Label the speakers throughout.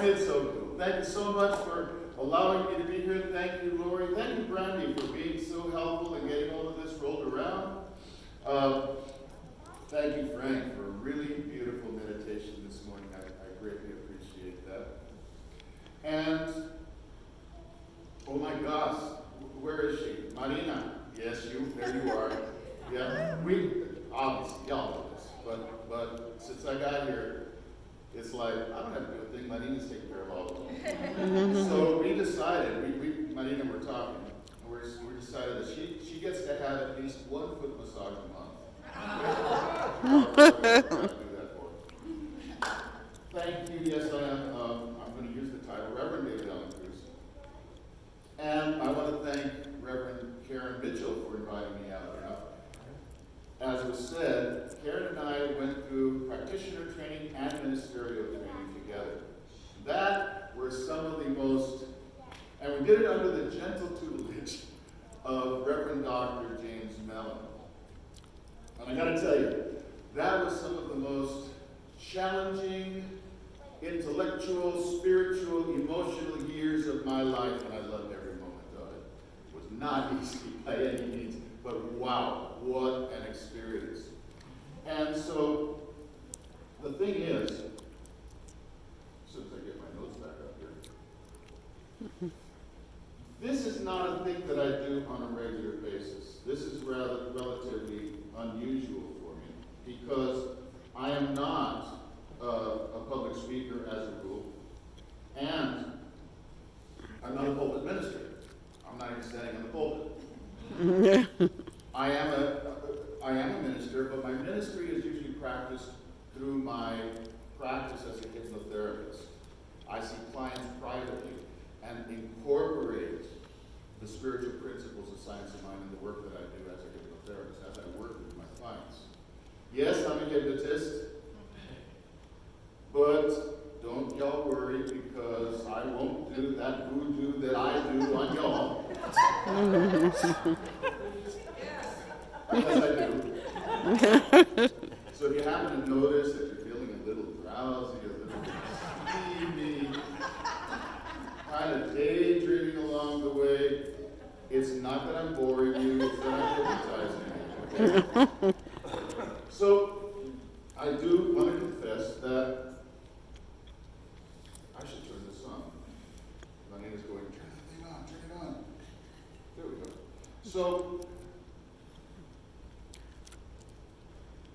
Speaker 1: It's so cool. Thank you so much for allowing me to be here. Thank you, Lori. Thank you, Brandy, for being so helpful in getting all of this rolled around. Thank you, Frank, for a really beautiful meditation this morning. I greatly appreciate that. And, oh my gosh, where is she? Marina. Yes, there you are. Yeah, we, obviously, y'all know this, but since I got here, it's like, I don't have to do a thing. Marina's taking care of all of it. So we decided, we Marina were talking, and we decided that she gets to have at least 1 foot massage a month. I'll do that for her. Thank you. Yes, I am. I'm going to use the title, Reverend David Allan Cruz. And I want to thank Reverend Karen Mitchell for inviting me out here. As was said, Karen and I went through practitioner training and ministerial training together. That were some of the most, and we did it under the gentle tutelage of Reverend Dr. James Mellon. And I got to tell you, that was some of the most challenging, intellectual, spiritual, emotional years of my life, and I loved every moment of it. It was not easy by any means, but wow, what an experience. And so, the thing is, as soon as I get my notes back up here, this is not a thing that I do on a regular basis. This is rather relatively unusual for me because I am not a public speaker as a rule, and I'm not a pulpit minister. I'm not even standing in the pulpit. I am a minister, but my ministry is usually practiced through my practice as a hypnotherapist. I see clients privately and incorporate the spiritual principles of science of mind in the work that I do as a hypnotherapist, as I work with my clients. Yes, I'm a hypnotist, but don't y'all worry because I won't do that voodoo that I do on y'all. Yes, I do. So if you happen to notice that you're feeling a little drowsy, a little sleepy, kind of daydreaming along the way, it's not that I'm boring you, it's that I'm hypnotizing you. Okay? So I do want to confess that I should turn this on. Marina's going, turn that thing on, turn it on. There we go. So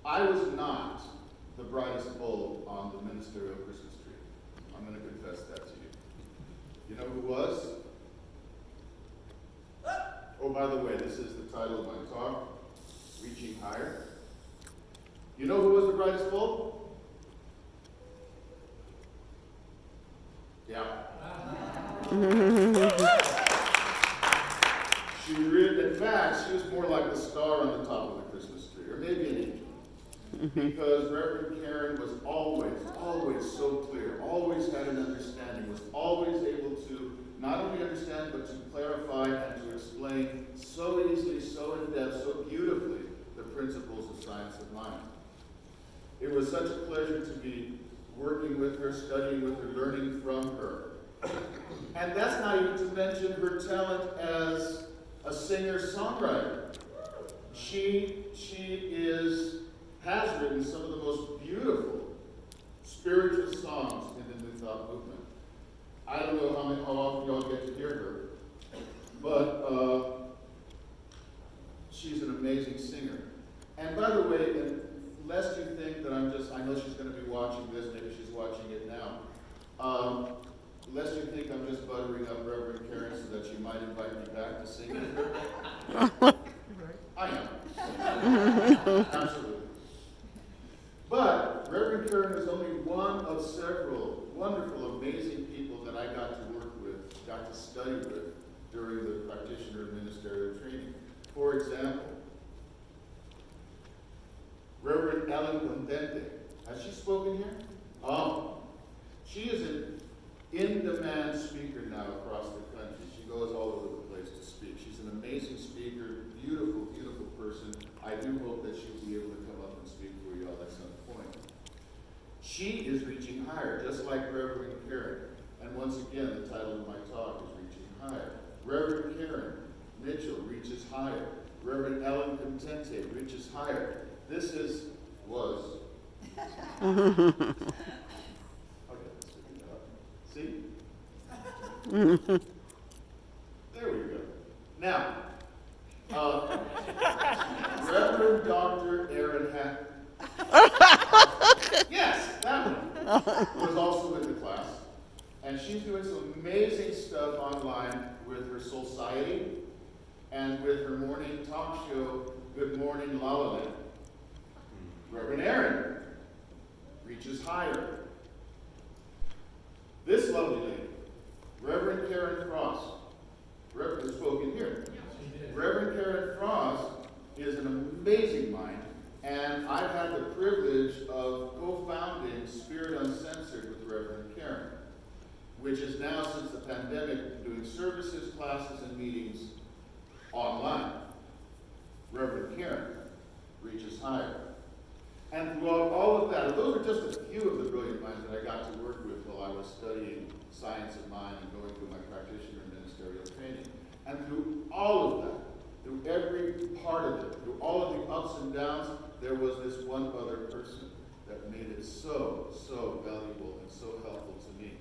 Speaker 1: I was not the brightest bulb on the ministerial Christmas tree. I'm going to confess that to you. You know who was? Oh, by the way, this is the title of my talk, Reaching Higher. You know who was the brightest bulb? Yeah. In fact, she was more like the star on the top of the Christmas tree, or maybe an angel. Because Reverend Karen was always so clear, always had an understanding, was always able to not only understand, but to clarify and to explain so easily, so in depth, so beautifully the principles of science of mind. It was such a pleasure to be working with her, studying with her, learning from her. And that's not even to mention her talent as a singer-songwriter. She has written some of the most beautiful spiritual songs in the New Thought movement. I don't know how often y'all get to hear her, but she's an amazing singer. And by the way, lest you think that I know she's going to be watching this, maybe she's watching it now, lest you think I'm just buttering up Reverend Karen so that she might invite me back to sing with her. I am. Absolutely. But Reverend Karen is only one of several wonderful, amazing people that I got to work with, got to study with during the practitioner and ministerial training. For example, Reverend Allan has she spoken here? She is an in-demand speaker now across the country. She goes all over the place to speak. She's an amazing speaker, beautiful, beautiful person. I do hope that she'll be able to come up and speak for y'all at some point. She is reaching higher, just like Reverend Karen. And once again, the title of my talk is Reaching Higher. Reverend Karen Mitchell reaches higher. Reverend Allan Contente reaches higher. This was. Okay, let's pick it up. See? There we go. Now, Reverend Dr. Aaron yes, that one, was also in the class. And she's doing some amazing stuff online with her Society and with her morning talk show, Good Morning Allan. Reverend Aaron reaches higher. This lovely lady, Reverend Karen Frost, Reverend spoke in here. Reverend Karen Frost is an amazing mind, and I've had the privilege of co-founding Spirit Uncensored with Reverend Karen, which is now, since the pandemic, doing services, classes, and meetings online. Reverend Karen reaches higher. And throughout all of that, those are just a few of the brilliant minds that I got to work with while I was studying science of mind and going through my practitioner and ministerial training. And through all of that, through every part of it, through all of the ups and downs, there was this one other person that made it so, so valuable and so helpful to me.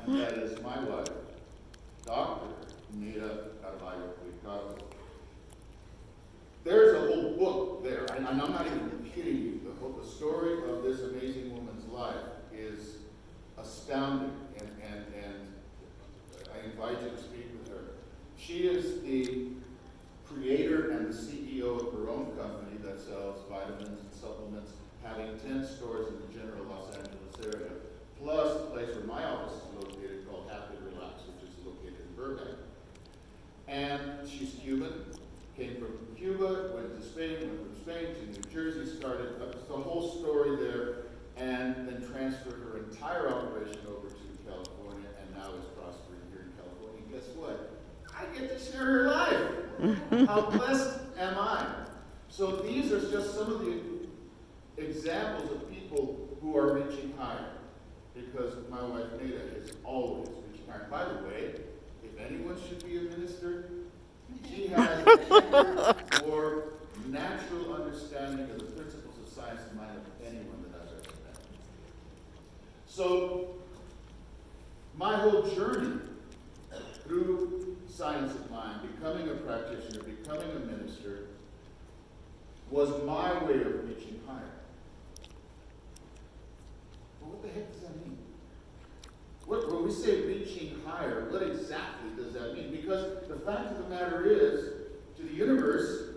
Speaker 1: And that is my wife, Dr. Carballo-Ricardo. There's a whole book there, and I'm not even kidding you. The story of this amazing woman's life is astounding, and I invite you to speak with her. She is the creator and the CEO of her own company that sells vitamins and supplements, having 10 stores in the general Los Angeles area, plus the place where my office is located called Happy Relax, which is located in Burbank. And she's Cuban, came from Cuba, went to Spain, went from Spain to New Jersey, started the whole story there, and then transferred her entire operation over to California, and now is prospering here in California. And guess what? I get to share her life. How blessed am I? So these are just some of the examples of people who are reaching higher, because my wife Neda is always reaching higher. By the way, if anyone should be a minister, she has a more natural understanding of the principles of science and mind of anyone that I've ever met. So, my whole journey through science of mind, becoming a practitioner, becoming a minister, was my way of reaching higher. But what the heck does that mean? When we say reaching higher, what exactly does that mean? Because the fact of the matter is, to the universe,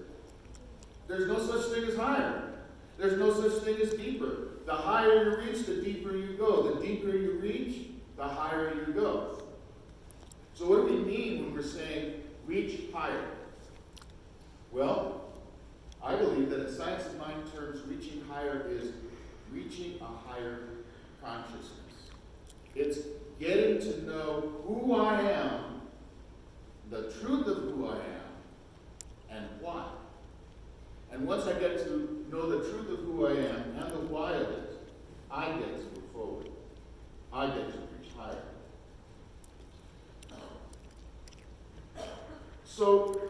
Speaker 1: there's no such thing as higher. There's no such thing as deeper. The higher you reach, the deeper you go. The deeper you reach, the higher you go. So what do we mean when we're saying reach higher? Well, I believe that in science of mind terms, reaching higher is reaching a higher consciousness. It's getting to know who I am, the truth of who I am, and why. And once I get to know the truth of who I am and the why of it, I get to move forward. I get to reach higher. So,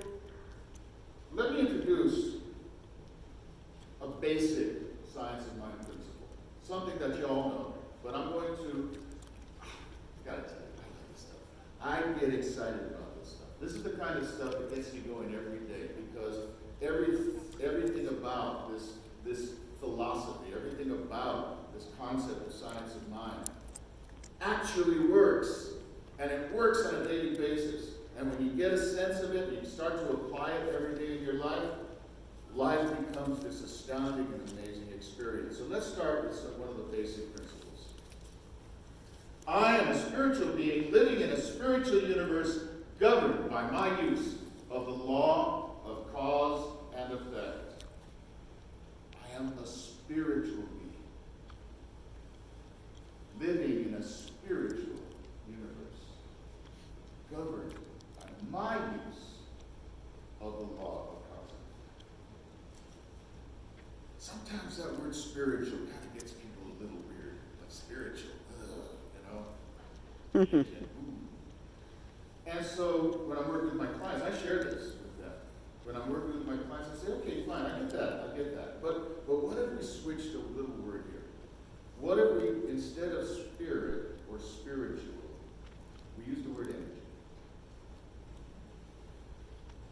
Speaker 1: let me introduce a basic science of mind principle. Something that you all know, but I'm going to, gotta tell you, I love this stuff. I get excited about this stuff. This is the kind of stuff that gets me going every day, because everything about this philosophy, everything about this concept of science of mind actually works, and it works on a daily basis. And when you get a sense of it, and you start to apply it every day in your life, life becomes this astounding and amazing experience. So let's start with one of the basic principles. I am a spiritual being living in a spiritual universe governed by my use of the law of cause and effect. I am a spiritual being living in a spiritual universe governed by my use of the law of cause and effect. sometimes that word spiritual kind of gets people a little weird. Like spiritual, you know? And so when I'm working with my clients, I share this with them. When I'm working with my clients, I say, okay, fine, I get that. But what if we switched a little word here? What if we, instead of spirit or spiritual, we use the word energy?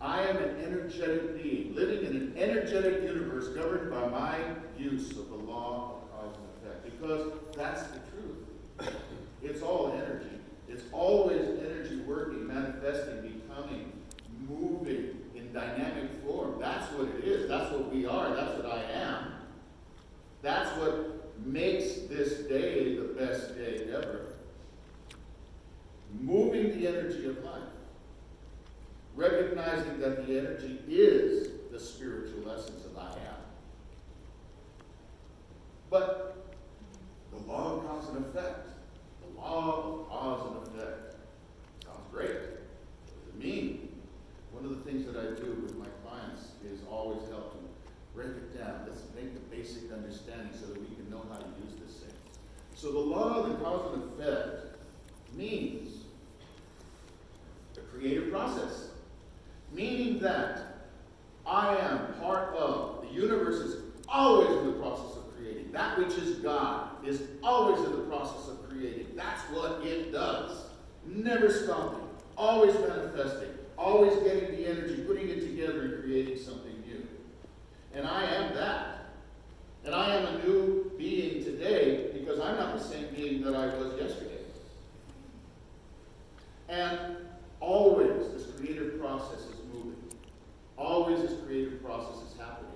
Speaker 1: I am an energetic being, living in an energetic universe governed by my use of the law of cause and effect. Because that's the truth. It's all energy. It's always energy working, manifesting, becoming, moving in dynamic form. That's what it is. That's what we are. That's what I am. That's what makes this day the best day ever. Moving the energy of life. Recognizing that the energy is the spiritual essence of I am. But the law of cause and effect. The law of cause and effect. Sounds great. What does it mean? One of the things that I do with my clients is always help to break it down. Let's make the basic understanding so that we can know how to use this thing. So the law of the cause and effect means the creative process. Meaning that I am part of, the universe is always in the process of creating. That which is God is always in the process of creating. That's what it does. Never stopping, always manifesting, always getting the energy, putting it together and creating something new. And I am that. And I am a new being today because I'm not the same being that I was yesterday. And always this creative process is moving. Always this creative process is happening.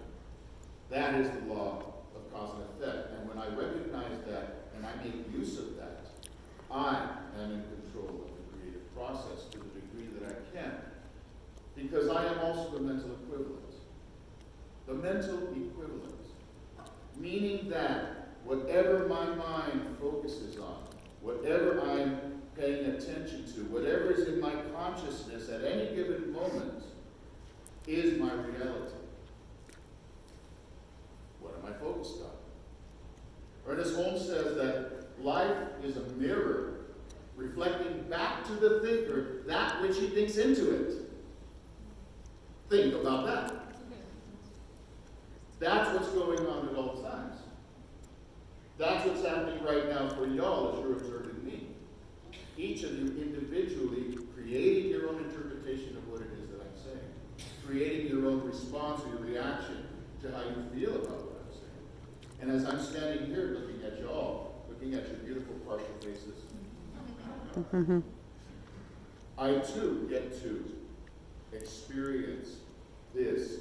Speaker 1: That is the law of cause and effect. And when I recognize that and I make use of that, I am in control of the creative process to the degree that I can. Because I am also the mental equivalent. The mental equivalent. Meaning that whatever my mind focuses on, whatever I'm paying attention to, whatever is in my consciousness at any given moment is my reality. What am I focused on? Ernest Holmes says that life is a mirror reflecting back to the thinker that which he thinks into it. Think about that. That's what's going on at all times. That's what's happening right now for y'all as you're observing me. Each of you individually creating your own interpretation of what it is that I'm saying. Creating your own response or your reaction to how you feel about what I'm saying. And as I'm standing here looking at y'all, looking at your beautiful partial faces, I too get to experience this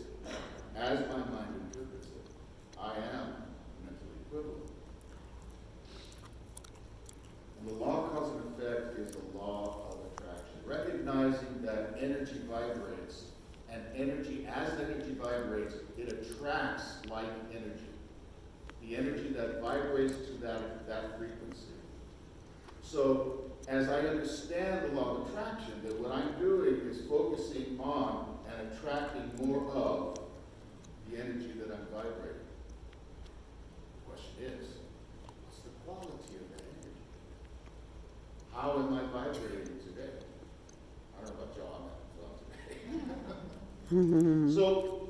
Speaker 1: as my mind interprets it. I am mentally equivalent. And the law of cause and effect is the law of attraction. Recognizing that energy vibrates, and energy, as energy vibrates, it attracts like energy. The energy that vibrates to that frequency. So, as I understand the law of attraction, that what I'm doing is focusing on and attracting more of the energy that I'm vibrating. The question is, what's the quality of that energy? How am I vibrating today? I don't know about y'all, I'm having fun today. So,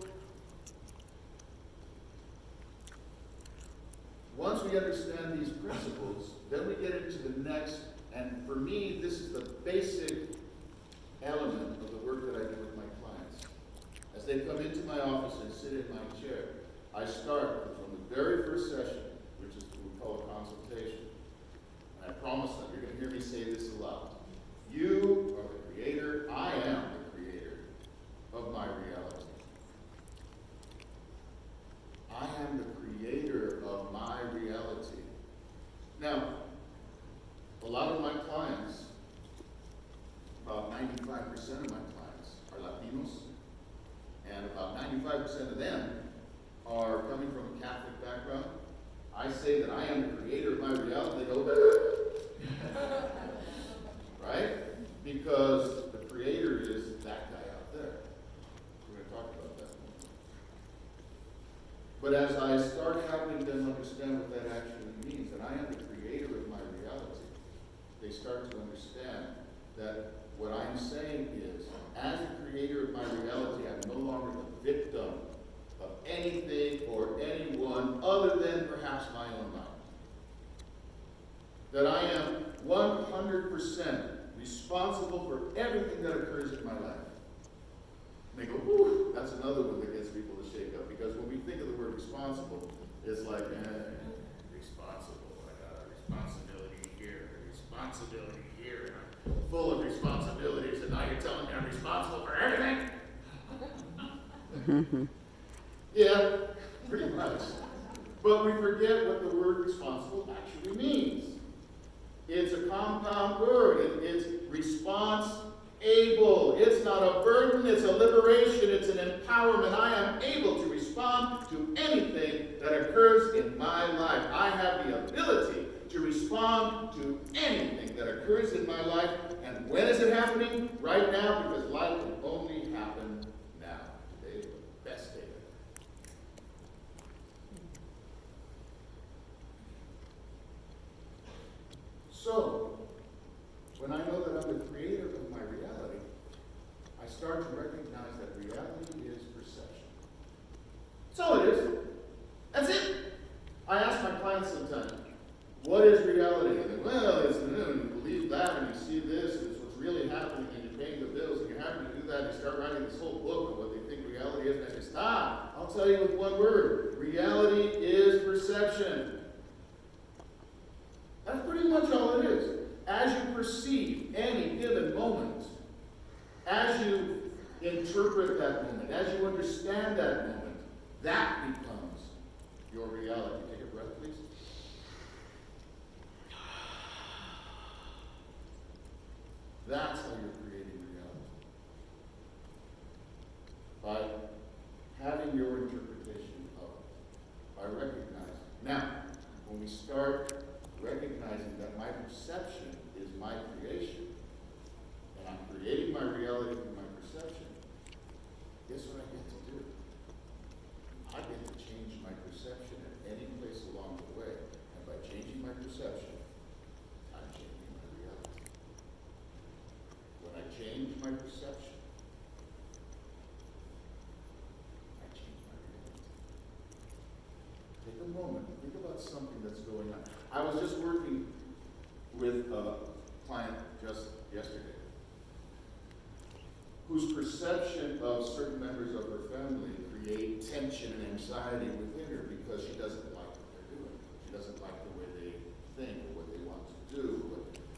Speaker 1: once we understand these principles, then we get into the next, and for me, this is the basic element of the work that I do with my clients. As they come into my office and sit in my chair, I start from the very first session, which is what we call a consultation. And I promise them, you're going to hear me say this a lot. You are the creator, I am the creator of my reality. I am the creator of my reality. Now, a lot of my clients, about 95% of my clients are Latinos, and about 95% of them are coming from a Catholic background. I say that I am the creator of my reality. They go, right? Because the creator is that guy out there. We're going to talk But as I start helping them understand what that actually means, that I am the creator of my reality, they start to understand that what I'm saying is, as the creator of my reality, I'm no longer the victim of anything or anyone other than perhaps my own mind. That I am 100% responsible for everything that occurs in my life. And they go, whew, that's another one that gets people to shake up. Because when we think of the word responsible, it's like, responsible. I got a responsibility here, a responsibility here, and I'm full of responsibilities, and now you're telling me I'm responsible for everything? Yeah, pretty much. But we forget what the word responsible actually means. It's a compound word. It's response-able. It's not a burden, it's a liberation, it's an empowerment. I am able to respond to anything that occurs in my life. I have the ability to respond to anything that occurs in my life. And when is it happening? Right now, because life can only happen now. Today is the best day ever. So, when I know that I'm the creator of my reality, I start to recognize that reality is perception. That's all it is. That's it. I ask my clients sometimes, what is reality? And they, well, it's you believe that, and you see this, and it's what's really happening, and you're paying the bills, and you're having to do that, and you start writing this whole book of what they think reality is, and I say, stop. I'll tell you with one word. Reality is perception. That's pretty much all it is. As you perceive any given moment, as you interpret that moment, as you understand that moment, that becomes your reality. Take a breath, please. That's how you're creating reality. By having your interpretation of it. By recognizing. Now, when we start recognizing that my perception is my creation, and I'm creating my reality through my perception, guess what I get to do? I get to change my perception at any place along the way. And by changing my perception, I'm changing my reality. When I change my perception, I change my reality. Take a moment, think about something that's going on. I was just working with a client just yesterday whose perception of certain members of her family create tension and anxiety within her because she doesn't like what they're doing. She doesn't like the way they think or what they want to do,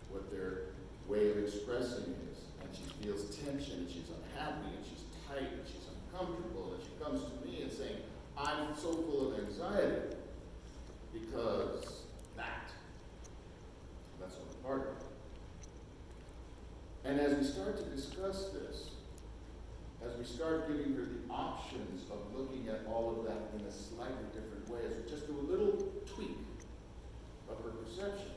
Speaker 1: what their way of expressing is. And she feels tension and she's unhappy and she's tight and she's uncomfortable, and she comes to me and saying, I'm so full of anxiety because that's on the part of it. And as we start to discuss this, as we start giving her the options of looking at all of that in a slightly different way, as we just do a little tweak of her perception,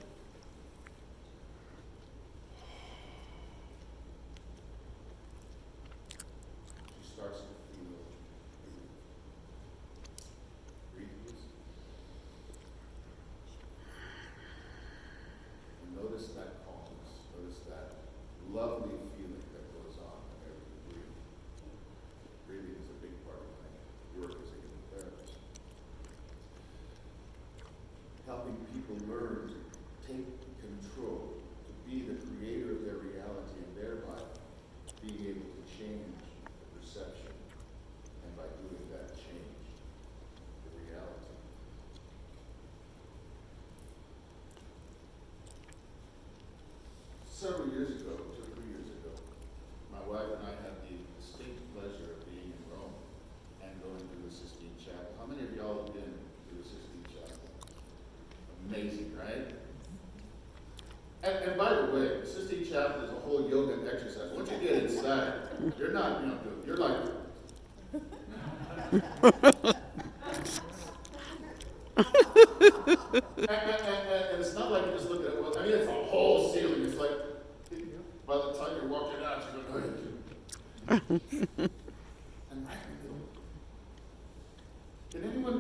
Speaker 1: she starts to feel breathe, please. And notice that calmness, notice that lovely feeling that goes on whenever you breathe. Breathing is a big part of my work as a hypnotherapist. Helping people learn to take control, to be the creator of their reality, and thereby being able to change the perception, and by doing that, change the reality. Several years ago, 2 or 3 years ago, my wife and I had the distinct pleasure of being in Rome and going to the Sistine Chapel. How many of y'all have been to the Sistine Chapel? Amazing, right? And by the way, the Sistine Chapel is a whole yoga exercise. Once you get inside, you're not, you're like, and it's not like you just look at it. Well, I mean, it's a whole ceiling. It's like, by the time you're walking out, you're going, and right in the middle. Can anyone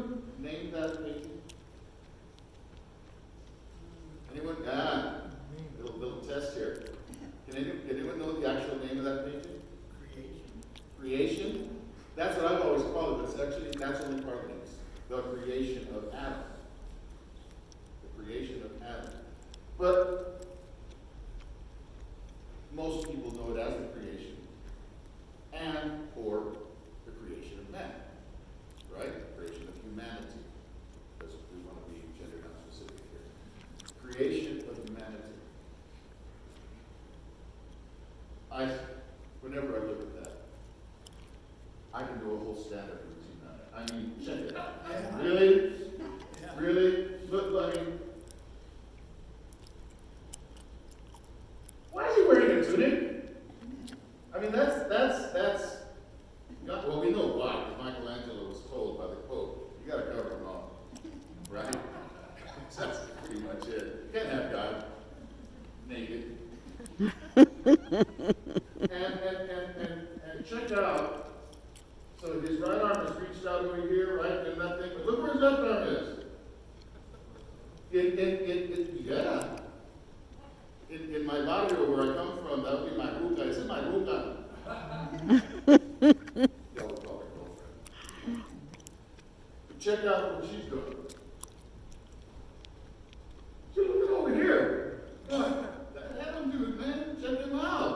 Speaker 1: Carballo-Ricardo, the creation of Adam. The creation of Adam. But most people know it as the creation and or the creation of man, right? The creation of humanity, because we want to be gender non-specific here. Creation of humanity. Whenever I look at that, I can do a whole stand-up routine on it. I mean, check it out. Really? Really? Look, I mean, why is he wearing a tunic? I mean, that's not, well, we know why, because Michelangelo was told by the Pope, you got to cover him all, right? That's pretty much it. You can't have God naked. And check out, so his right arm is reached out over here, right, and that thing, but look where his left arm is. Yeah. In my barrio, where I come from, that would be my ruga. It's in my ruga. Y'all would call her girlfriend. But check out what she's doing. See, look at over here. That Adam dude, man, check him out.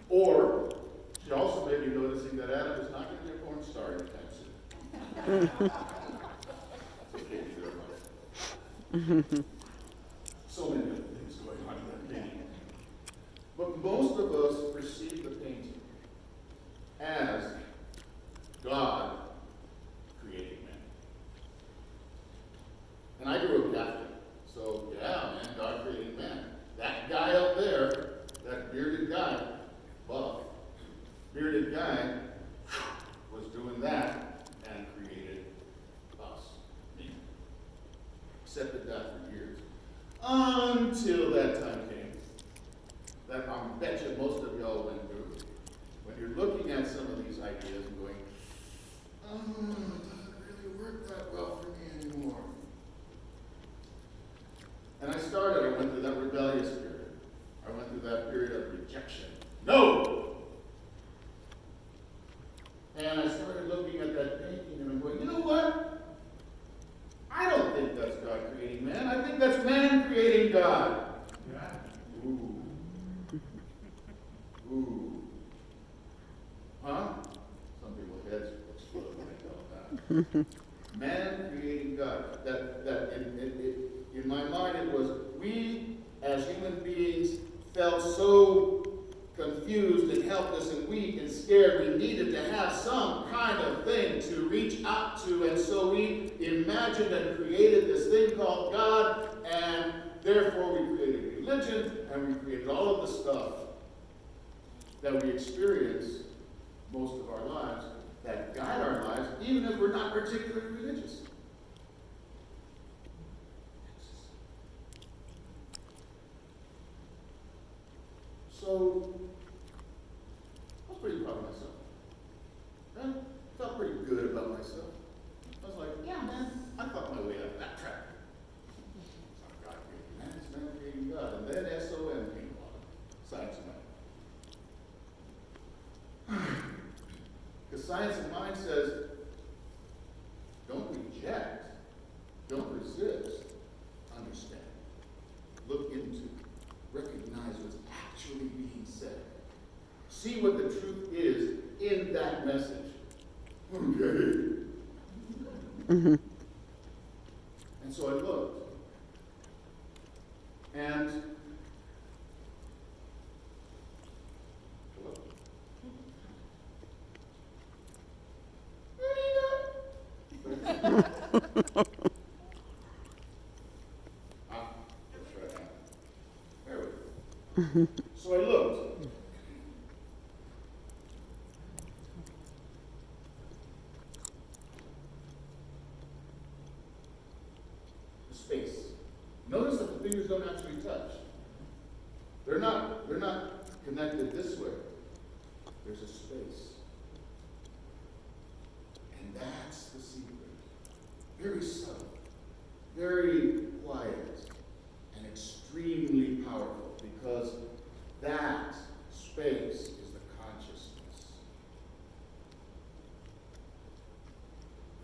Speaker 1: Or, she also may be noticing that Adam is not going to be a porn star anytime soon. So many other things going on in that painting. But most of us perceive the painting as God creating man. And I grew up Catholic, so yeah, man, God created man. That guy up there, that bearded guy, buff, bearded guy, was doing that and created us, me. Accepted that for years. Until that time came. That I bet you most of y'all went through. When you're looking at some of these ideas and going, oh, it doesn't really work that well for me anymore. And I went through that rebellious period. I went through that period of rejection. No! And I started looking at that painting and I'm going, you know what? I don't think that's God creating man. I think that's man creating God. Yeah. Ooh. Ooh. Huh? Some people's heads explode when they tell that. Man creating God. That in my mind it was, we as human beings felt so confused and helpless and weak and scared. We needed to have some kind of thing to reach out to, and so we imagined and created this thing called God, and therefore we created religion, and we created all of the stuff that we experience most of our lives that guide our lives, even if we're not particularly religious. So, I was pretty proud of myself. I felt pretty good about myself. I was like, yeah, man, I thought my way out of that trap. It's not God creating man, it's man creating God. And then SOM came along, science of mind. Because science of mind says, don't reject, don't resist, understand. Look into, recognize what's actually being said. See what the truth is in that message. Okay. Mm-hmm. And so I looked. And hello? That's right. There we go. So I looked. The space. Notice that the fingers don't actually touch. They're not connected this way. There's a space. And that's the secret. Very subtle, very quiet, and extremely powerful, because that space is the consciousness.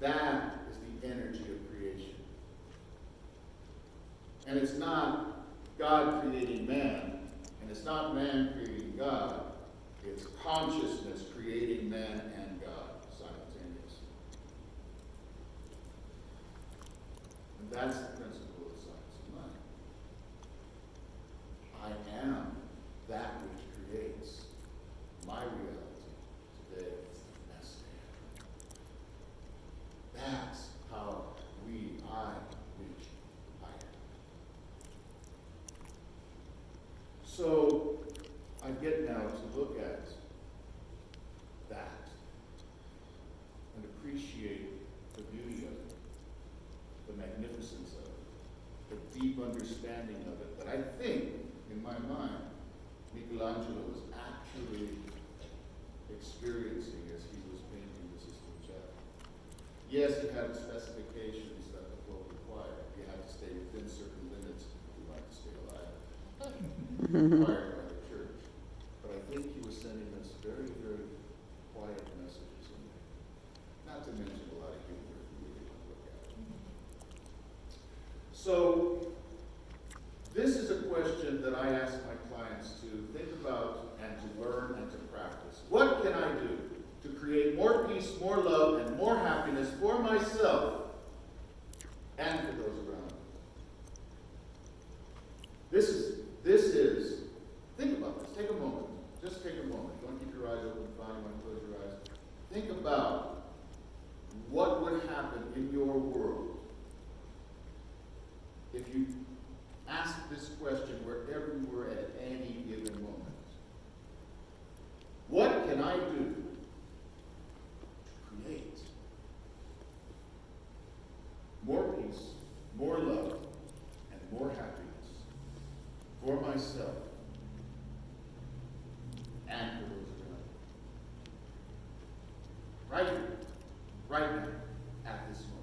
Speaker 1: That is the energy of creation. And it's not God creating man, and it's not man creating God. It's consciousness creating man and God simultaneously. And that's the principle of science of mind. I am that which creates my reality today and stand. That's how I reach higher. So I get now to look at that and appreciate the beauty of it, the magnificence of it, the deep understanding of it that I think, in my mind, Michelangelo was actually experiencing as he was painting the Sistine Chapel. Yes, he had specifications that the Pope required. You had to stay within certain limits if you wanted to stay alive. Required by the church. But I think he was sending us very, very quiet messages in there. Not to mention a lot of humor if you really want to look at it. So, this is a question that I ask my clients to think about and to learn and to practice. What can I do to create more peace, more love, and more happiness for myself and for those around me? This is, think about this. Take a moment. Just take a moment. Don't keep your eyes open. Fine. You want to close your eyes. Think about what would happen in your world if you ask this question wherever you were at any given moment. What can I do to create more peace, more love, and more happiness for myself and for those around me? Right here, right now, at this moment.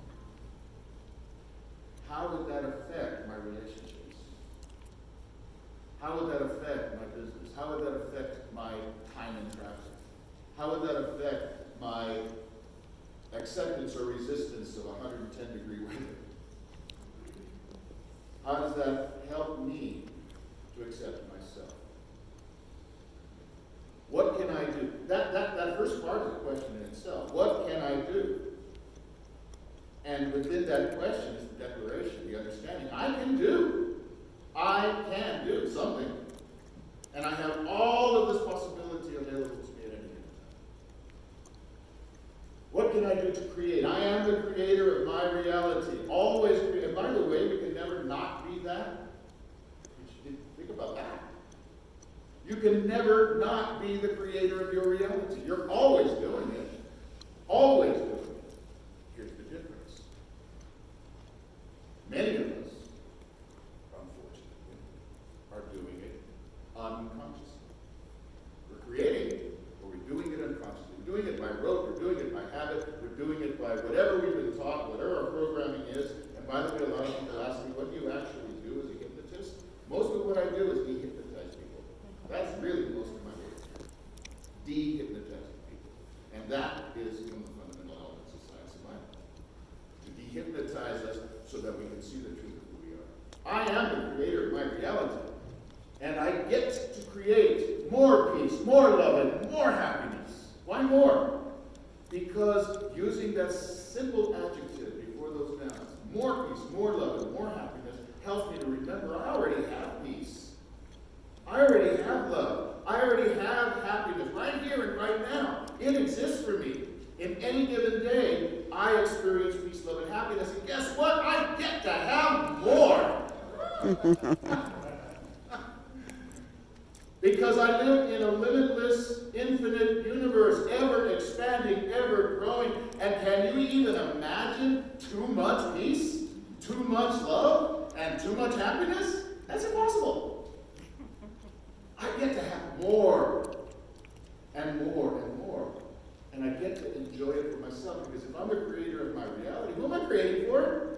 Speaker 1: How would that affect my relationships? How would that affect my business? How would that affect my time in traffic? How would that affect my acceptance or resistance of 110-degree weather? How does that help me to accept myself? What can I do? That first part is a question in itself. What can I do? And within that question is the declaration, the understanding. I can do something. And I have all of this possibility available to me at any given time. What can I do to create? I am the creator of my reality. Always create. And by the way, we can never not be that. Think about that. You can never not be the creator of your reality. You're always doing it. Always doing it. Here's the difference. Many of us, unfortunately, are doing it unconsciously. We're creating it, but we're doing it unconsciously. We're doing it by rote, we're doing it by habit, we're doing it by whatever we've been taught, whatever our programming is. And by the way, a lot of people ask me, what do you actually do as a hypnotist? Most of what I do is de-hypnotize people. That's really most of my work. De-hypnotizing people. And that is one of the fundamental elements of science of mind. To de-hypnotize us so that we can see the truth of who we are. I am the creator of my reality. And I get to create more peace, more love, and more happiness. Why more? Because using that simple adjective before those nouns, more peace, more love, and more happiness, helps me to remember I already have peace. I already have love. I already have happiness right here and right now. It exists for me. In any given day, I experience peace, love, and happiness. And guess what? I get to have more. Because I live in a limitless, infinite universe, ever expanding, ever growing. And can you even imagine too much peace, too much love, and too much happiness? That's impossible. I get to have more and more and more. And I get to enjoy it for myself. Because if I'm the creator of my reality, who am I creating for?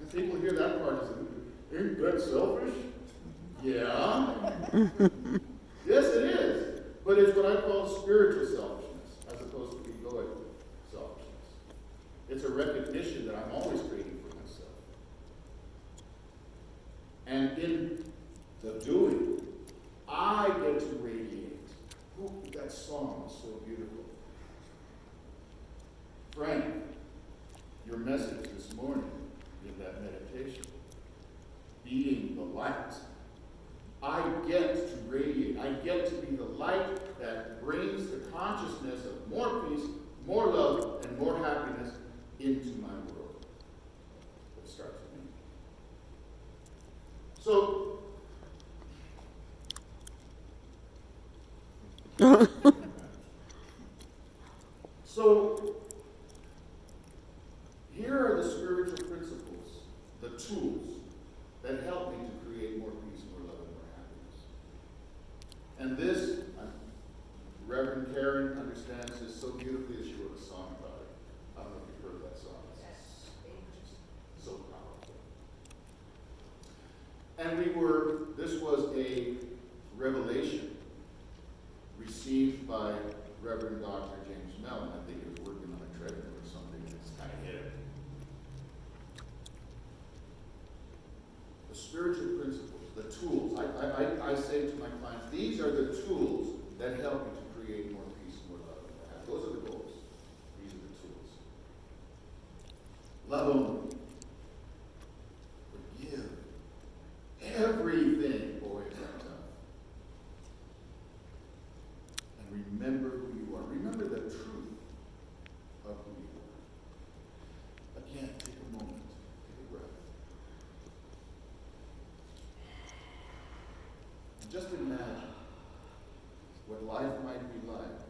Speaker 1: And people hear that part and say, ain't that selfish? Yeah. Yes, it is. But it's what I call spiritual selfishness, as opposed to egoic selfishness. It's a recognition that I'm always creating for myself. And in the doing, I get to radiate. Ooh, that song is so beautiful. Frank, your message this morning in that meditation, being the light. I get to radiate. I get to be the light that brings the consciousness of more peace, more love, and more happiness into my world. It starts with me. So, here are the spiritual principles, the tools that help me to create more peace, more love, and more happiness. And this, Reverend Karen understands this so beautifully that she wrote a song about it. I don't know if you've heard that song. It's so powerful. And this was a revelation received by Reverend Dr. James Mellon. I think he was working on a treadmill or something, and it's kind of hit him. The spiritual principles, the tools. I say to my clients, these are the tools that help you to create more peace, more love, and more happiness. Those are the goals. These are the tools. Love only. Forgive. Everything, boy, is that tough. And remember who you are. Remember the truth of who you are. Again, take a moment. Take a breath. And just imagine what life might be like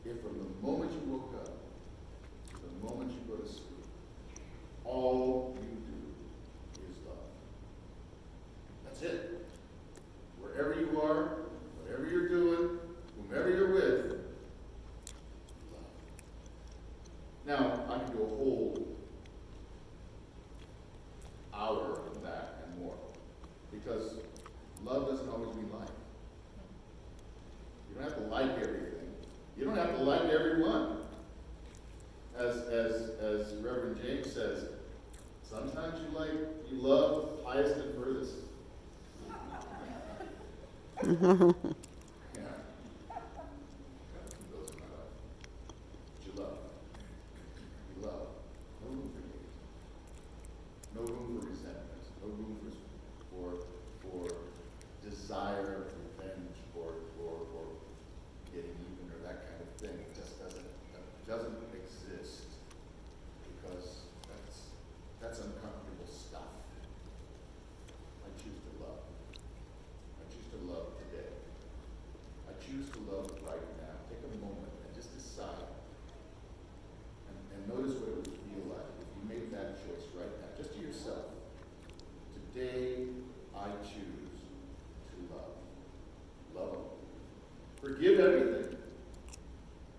Speaker 1: if from the moment you woke up to the moment you go to sleep, all you do is love. That's it. Wherever you are, whatever you're doing, whomever you're with, love. Now, I can do a whole hour of that and more, because love doesn't always mean like. You don't have to like everything. You don't have to like everyone. As Reverend James says, sometimes you love highest and furthest. Yeah. Those are my life. But you love. You love. No room for hate. No room for resentment. No room for desire, revenge, or getting even, or that kind of thing. It just doesn't exist, because that's uncomfortable stuff. I choose to love. I choose to love today. I choose to love right now. Take a moment and just decide, and notice what it would feel like if you made that choice right now, just to yourself. Today, I choose to love. Love them. Forgive everything.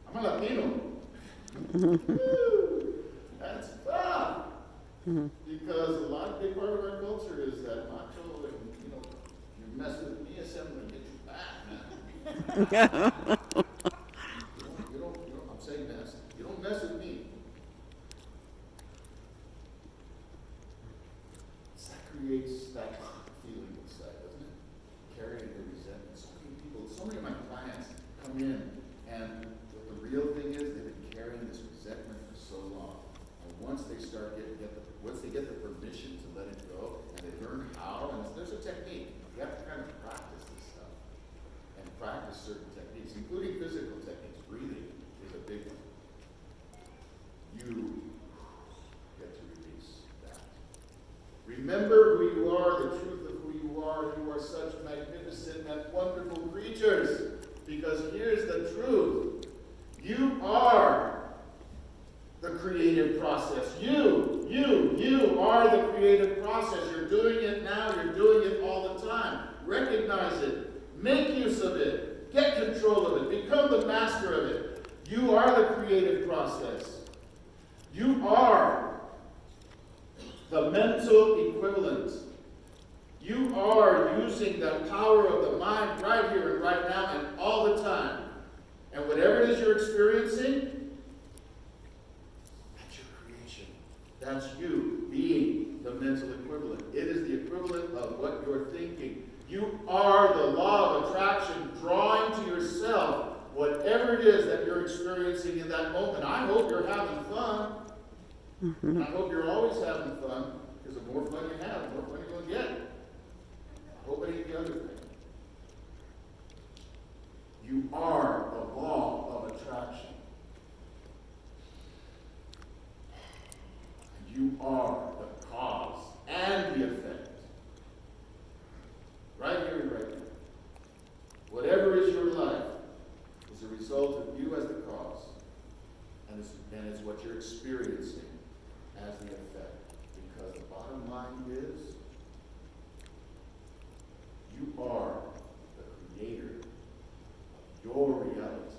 Speaker 1: I'm a Latino. That's tough. Because a big part of our culture is that macho, and you mess with me, I'm going to get you back, man. you don't, I'm saying this, you don't mess with me. That creates that feeling inside, doesn't it? Carrying the resentment. So many people, so many of my clients come in, and what the real thing is, they've been carrying this resentment for so long. And once they get the permission to let it go, and they learn how, and there's a technique. You have to kind of practice this stuff, and practice certain techniques, including physical techniques. Breathing is a big one. You get to release that. Remember who you are, the truth of who you are. You are such magnificent and wonderful creatures. Because here's the truth. You are the creative process. You are the creative process. You're doing it now. You're doing it all the time. Recognize it. Make use of it. Get control of it. Become the master of it. You are the creative process. You are the mental equivalent. You are using the power of the mind right here and right now and all the time. And whatever it is you're experiencing, that's your creation. experiencing in that moment. I hope you're having fun. And I hope you're always having fun, because the more fun you have, the more fun you're going to get. I hope it ain't the other thing. You are the law of attraction. You are the cause and the effect. Right here and right now. Whatever is your life is a result of you as the cause, and it's what you're experiencing as the effect. Because the bottom line is, you are the creator of your reality.